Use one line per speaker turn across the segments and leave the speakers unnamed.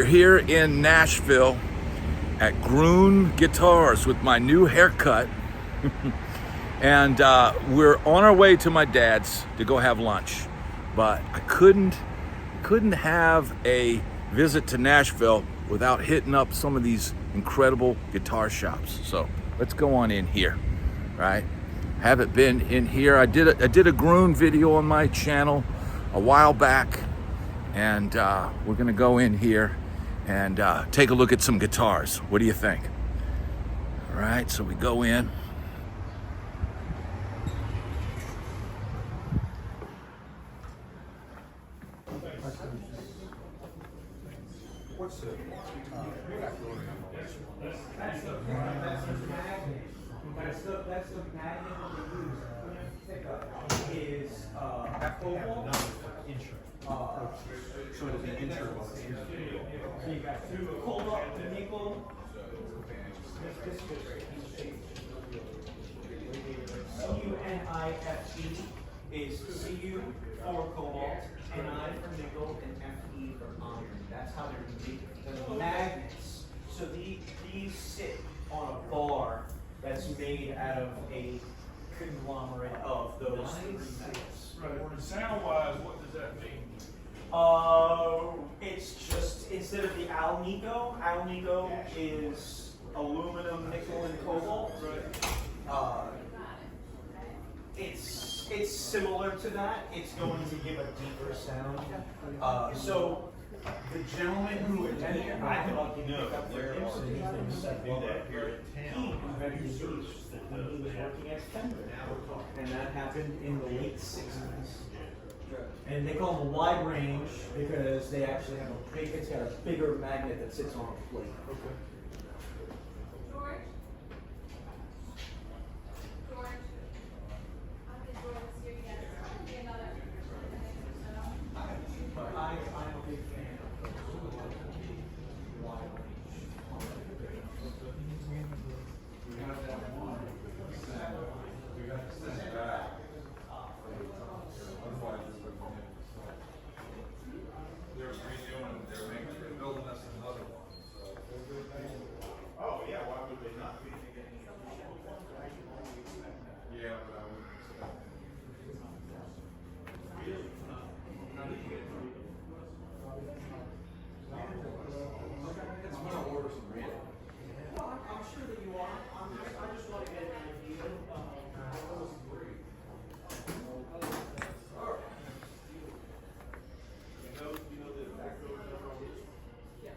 here in Nashville at Gruhn Guitars with my new haircut. And we're on our way to my dad's to go have lunch. But I couldn't have a visit to Nashville without hitting up some of these incredible guitar shops. So let's go on in here, right? Haven't been in here. I did a Gruhn video on my channel a while back, and we're gonna go in here and take a look at some guitars. What do you think? All right, so we go in.
What's the that's the magnet that we use. Is cobalt. So it'll be integral. So you got cobalt, nickel. CuNife is Cu for cobalt, Ni for nickel, and Fe for iron. That's how they're made. The magnets. So these sit on a bar that's made out of a conglomerate of those three metals.
Right. Sound-wise, what does that mean?
It's just instead of the alnico is aluminum, nickel, and cobalt. Right. It's similar to that. It's going to give a deeper sound. So the gentleman who attended, I could lucky pick up their incident. He was ready to use when he was working at Fender, and that happened in the late '60s. And they call them a wide range because they actually have a big. It's got a bigger magnet that sits on a plate. Okay. I'm a big fan of wide range.
We have that one. We got to send it back. Otherwise, they're redoing, they're building us another one. So. Oh, yeah, why would they not be? Yeah, but I wouldn't expect it.
I'm sure that you are. I just want to get an idea of what was great. You know the exact number? Yeah.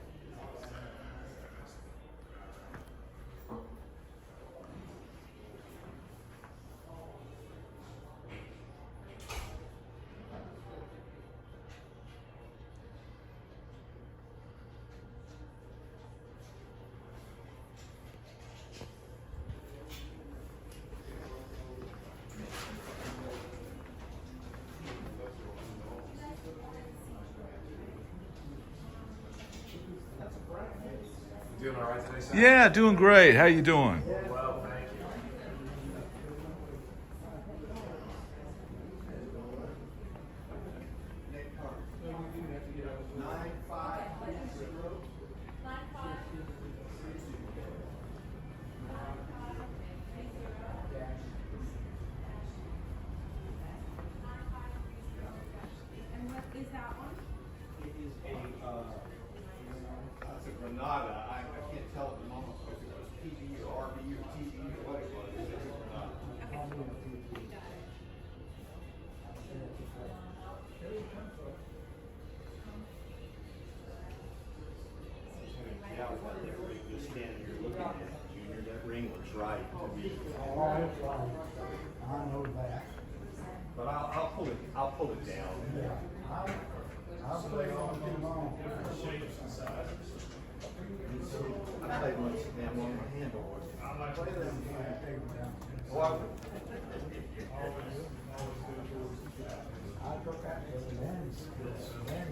Doing all right today, Sam?
Yeah, doing great. How you doing?
Well, thank you.
And what is that one?
It is
It's a Granada. I can't tell at the moment if it was PB or RB or TB or what it was. It's a Granada. Yeah, I was literally just standing here looking at it, Junior. That ring looks right to me.
Oh, it's right. I know that.
But I'll pull it down.
Yeah. I'll play all too long.
Shapes and sizes.
I played one damn one with my handle.
I like
Play them, take them down.
Well,
I took that to the end.
It's okay.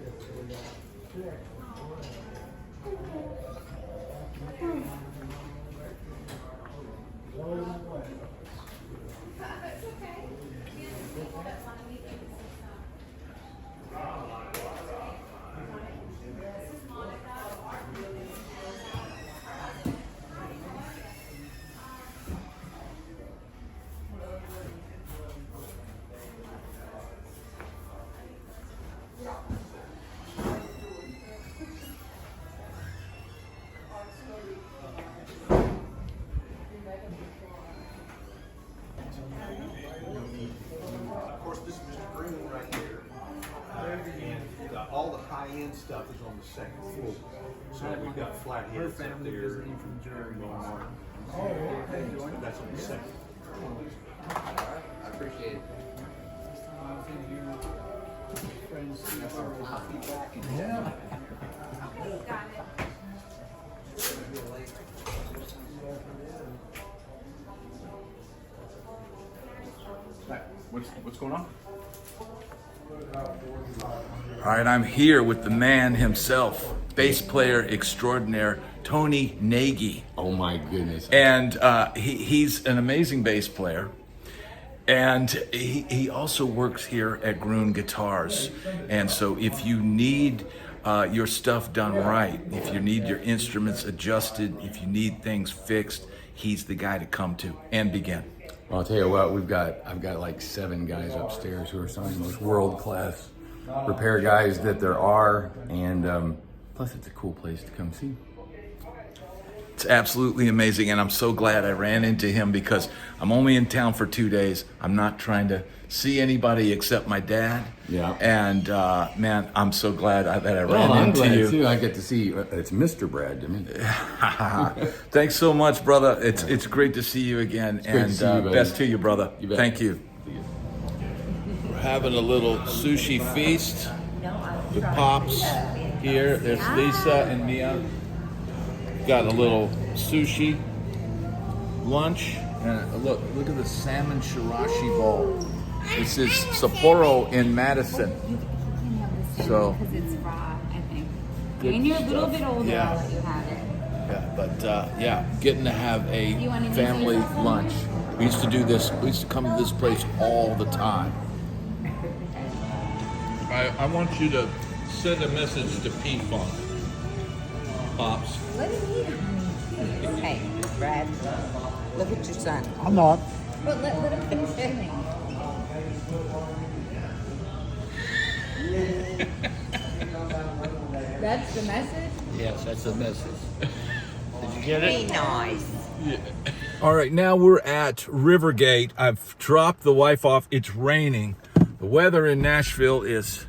That's one we can This is Monica.
high-end stuff is on the second floor. So we've got flat
Her
heads up
family
there.
visiting from Germany.
That's on the second.
I appreciate it.
Friends,
Got it.
What's going on?
All right, I'm here with the man himself, bass player extraordinaire, Tony Nagy.
Oh my goodness.
And he's an amazing bass player. And he also works here at Gruhn Guitars. And so if you need your stuff done right, if you need your instruments adjusted, if you need things fixed, he's the guy to come to and begin.
Well, I'll tell you what, I've got like 7 guys upstairs who are some of the most world-class repair guys that there are, and plus it's a cool place to come see.
It's absolutely amazing, and I'm so glad I ran into him because I'm only in town for 2 days. I'm not trying to see anybody except my dad.
Yeah.
And man, I'm so glad that I ran
Well, I'm
into
glad
you.
too. I get to see it's Mr. Brad. I mean,
Thanks so much, brother. It's great to see you again,
great
and
to see you, buddy.
best to you, brother.
You bet.
Thank you. We're having a little sushi feast with Pops here. There's Lisa and Mia. Got a little sushi lunch, and look at the salmon shirashi bowl. This is Sapporo in Madison. So
Because it's raw, I think.
Good
And you're a little
stuff.
bit older,
Yeah.
I'll let you have it.
yeah, but yeah, getting to have a
You want to
family
use yourself?
lunch. We used to do this. We used to come to this place all the time. I want you to send a message to P-Funk, Pops.
Let him eat it, honey. Hey, Brad, look at your son.
I'm not.
But let him finish filming.
That's the message?
Yes, that's the message. Did you get it?
Be nice.
All right, now we're at Rivergate. I've dropped the wife off. It's raining. The weather in Nashville is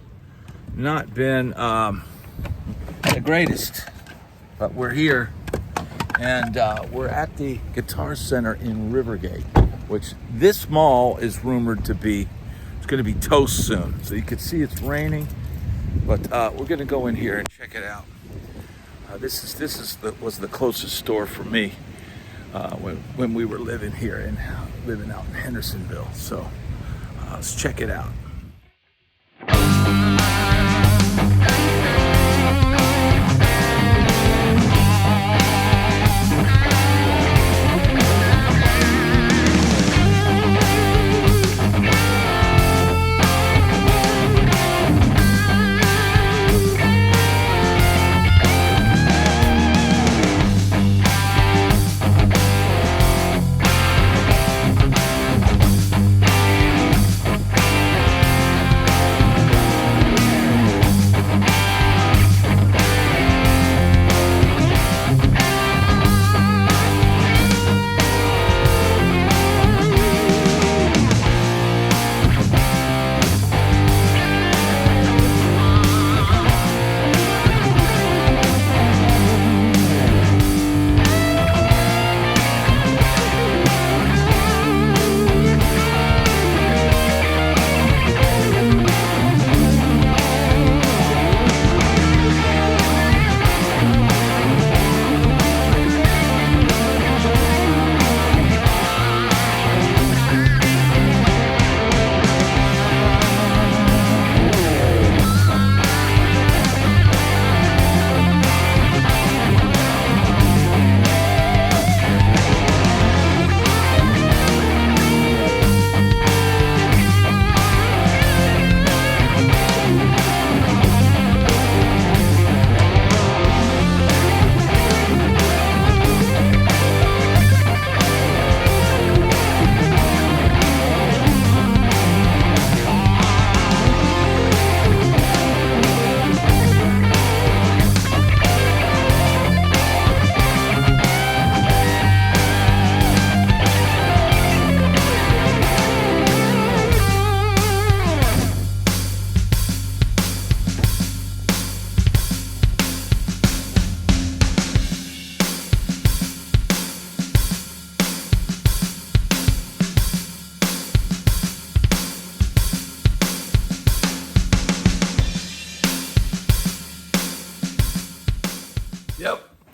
not been the greatest, but we're here, and we're at the Guitar Center in Rivergate, which this mall is rumored to be, it's going to be toast soon. So you can see it's raining, but we're going to go in here and check it out. This was the closest store for me when we were living here and living out in Hendersonville. So let's check it out.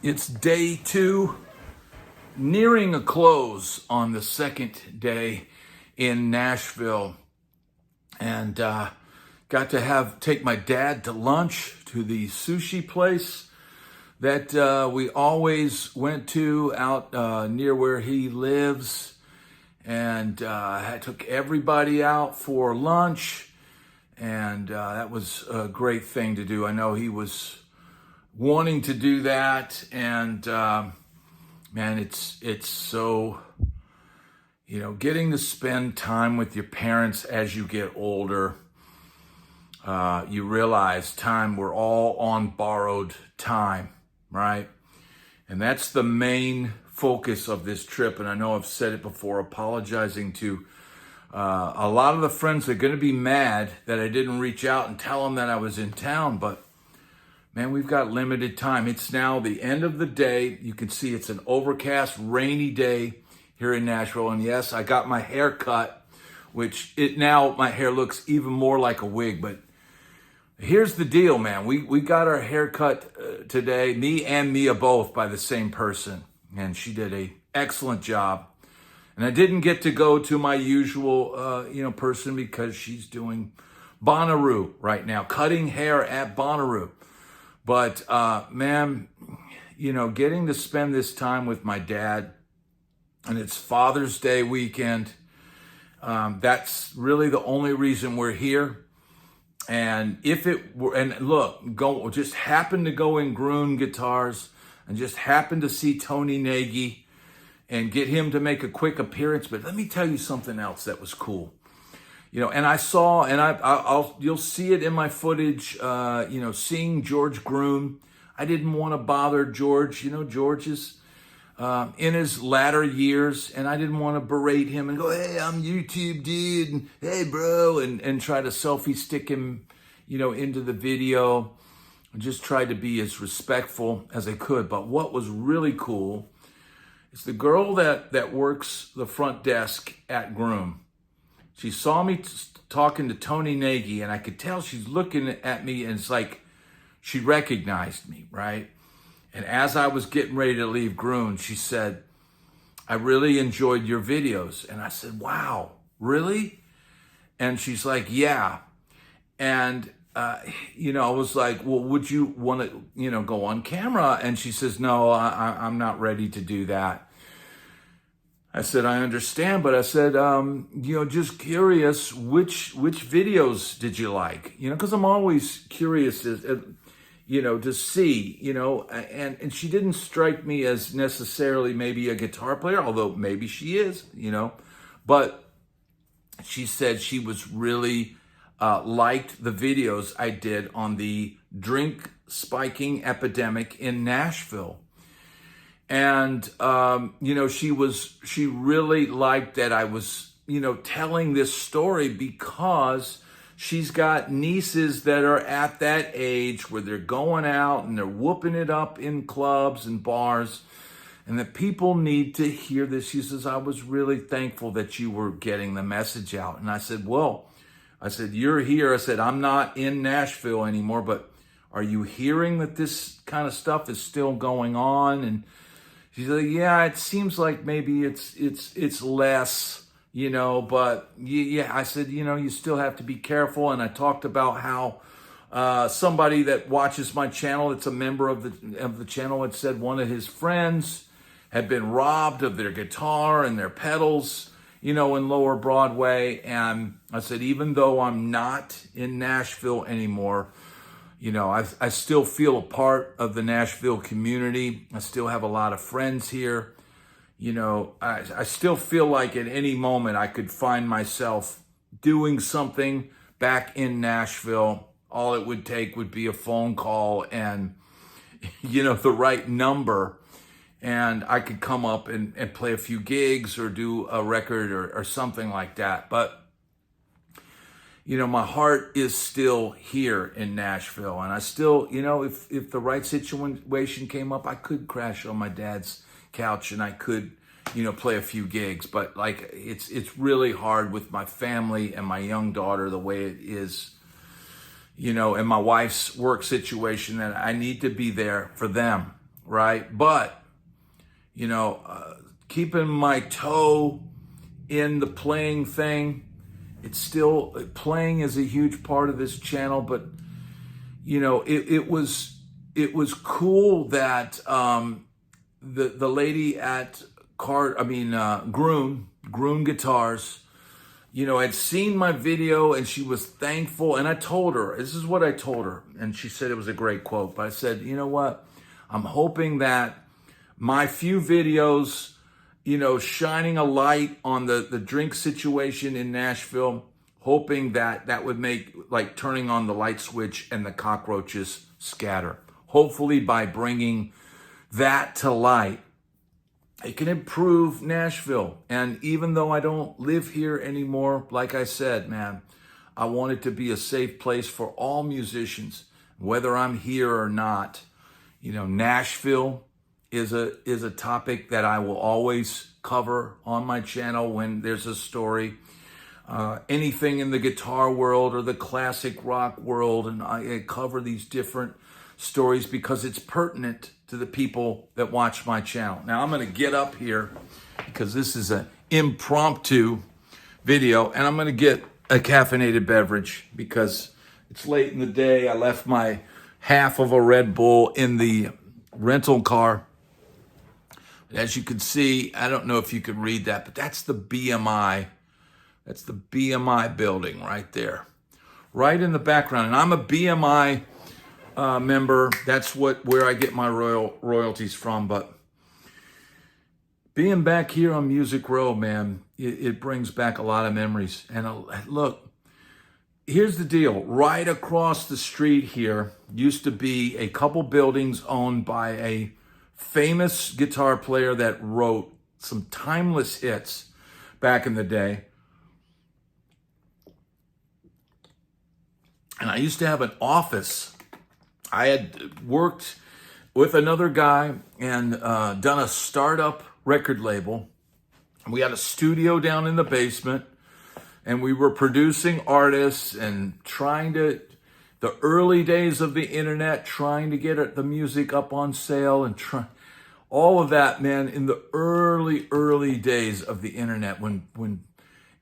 It's day 2, nearing a close on the second day in Nashville, and got to take my dad to lunch to the sushi place that we always went to out near where he lives, and I took everybody out for lunch, and that was a great thing to do. I know he was wanting to do that, and man, it's so, getting to spend time with your parents as you get older. You realize we're all on borrowed time, right? And that's the main focus of this trip. And I know I've said it before, apologizing to a lot of the friends that are going to be mad that I didn't reach out and tell them that I was in town, but man, we've got limited time. It's now the end of the day. You can see it's an overcast, rainy day here in Nashville. And yes, I got my hair cut, now my hair looks even more like a wig. But here's the deal, man. We got our hair cut today, me and Mia both, by the same person. And she did an excellent job. And I didn't get to go to my usual, person because she's doing Bonnaroo right now, cutting hair at Bonnaroo. But, man, getting to spend this time with my dad, and it's Father's Day weekend, that's really the only reason we're here. And just happened to go in Gruhn Guitars and just happened to see Tony Nagy and get him to make a quick appearance. But let me tell you something else that was cool. And I saw, and you'll see it in my footage, seeing George Gruhn. I didn't want to bother George. George is in his latter years, and I didn't want to berate him and go, hey, I'm YouTube dude, and hey, bro, and try to selfie stick him, into the video. I just tried to be as respectful as I could. But what was really cool is the girl that works the front desk at Gruhn. She saw me talking to Tony Nagy, and I could tell she's looking at me, and it's like she recognized me, right? And as I was getting ready to leave Gruhn, she said, I really enjoyed your videos. And I said, wow, really? And she's like, yeah. And, I was like, well, would you want to, go on camera? And she says, no, I'm not ready to do that. I said, I understand, but I said, just curious, which videos did you like? Because I'm always curious, to see, and she didn't strike me as necessarily maybe a guitar player, although maybe she is, but she said she was really liked the videos I did on the drink spiking epidemic in Nashville. And, she really liked that I was, telling this story because she's got nieces that are at that age where they're going out and they're whooping it up in clubs and bars, and that people need to hear this. She says, I was really thankful that you were getting the message out. And I said, you're here. I said, I'm not in Nashville anymore, but are you hearing that this kind of stuff is still going on? And she's like, yeah, it seems like maybe it's less, but yeah, I said, you still have to be careful. And I talked about how somebody that watches my channel, that's a member of the channel, had said one of his friends had been robbed of their guitar and their pedals, in Lower Broadway. And I said, even though I'm not in Nashville anymore, I still feel a part of the Nashville community. I still have a lot of friends here. I still feel like at any moment I could find myself doing something back in Nashville. All it would take would be a phone call and, the right number. And I could come up and play a few gigs or do a record or something like that. But my heart is still here in Nashville. And I still, if the right situation came up, I could crash on my dad's couch and I could, play a few gigs. But it's really hard with my family and my young daughter the way it is, and my wife's work situation, that I need to be there for them. right? But, you know, keeping my toe in the playing thing, it's still, playing is a huge part of this channel, but, you know, it was cool that the lady at Gruhn Guitars, you know, had seen my video and she was thankful. And I told her, this is what I told her. And she said it was a great quote. But I said, you know what? I'm hoping that my few videos, you know, shining a light on the drink situation in Nashville, hoping that would make, like, turning on the light switch and the cockroaches scatter. Hopefully by bringing that to light, it can improve Nashville. And even though I don't live here anymore, like I said, man, I want it to be a safe place for all musicians, whether I'm here or not. You know, Nashville is a topic that I will always cover on my channel when there's a story. Anything in the guitar world or the classic rock world, and I cover these different stories because it's pertinent to the people that watch my channel. Now I'm going to get up here because this is an impromptu video, and I'm going to get a caffeinated beverage because it's late in the day. I left my half of a Red Bull in the rental car. As you can see, I don't know if you can read that, but that's the BMI. That's the BMI building right there, right in the background. And I'm a BMI member. That's where I get my royalties from. But being back here on Music Row, man, it brings back a lot of memories. And look, here's the deal. Right across the street here used to be a couple buildings owned by a famous guitar player that wrote some timeless hits back in the day. And I used to have an office. I had worked with another guy and done a startup record label. We had a studio down in the basement, and we were producing artists and trying to, the early days of the internet, trying to get the music up on sale and all of that, man, in the early days of the internet when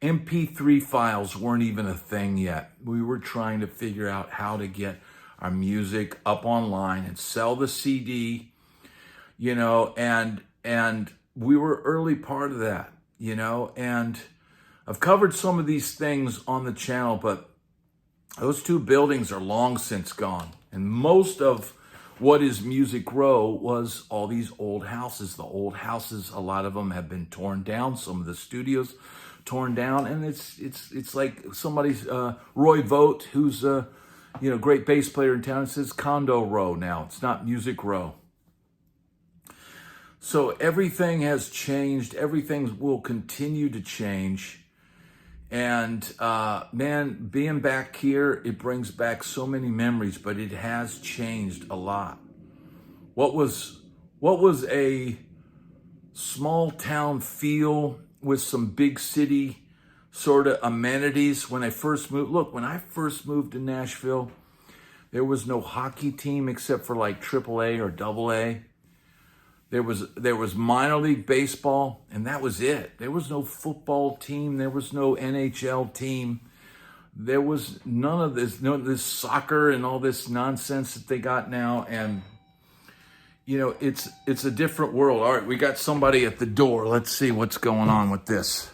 MP3 files weren't even a thing yet. We were trying to figure out how to get our music up online and sell the CD, you know, and we were early part of that, you know, and I've covered some of these things on the channel, but those two buildings are long since gone. And most of what is Music Row was all these old houses. The old houses, a lot of them have been torn down. Some of the studios torn down, and it's like somebody's Roy Vogt, who's a great bass player in town. It says Condo Row now. It's not Music Row. So everything has changed. Everything will continue to change. And man, being back here, it brings back so many memories, but it has changed a lot. What was a small town feel with some big city sort of amenities when I first moved. Look, when I first moved to Nashville, there was no hockey team except for like AAA or AA. There was minor league baseball, and that was it. There was no football team. There was no NHL team. There was none of this soccer and all this nonsense that they got now. And you know, it's a different world. All right, we got somebody at the door. Let's see what's going on with this.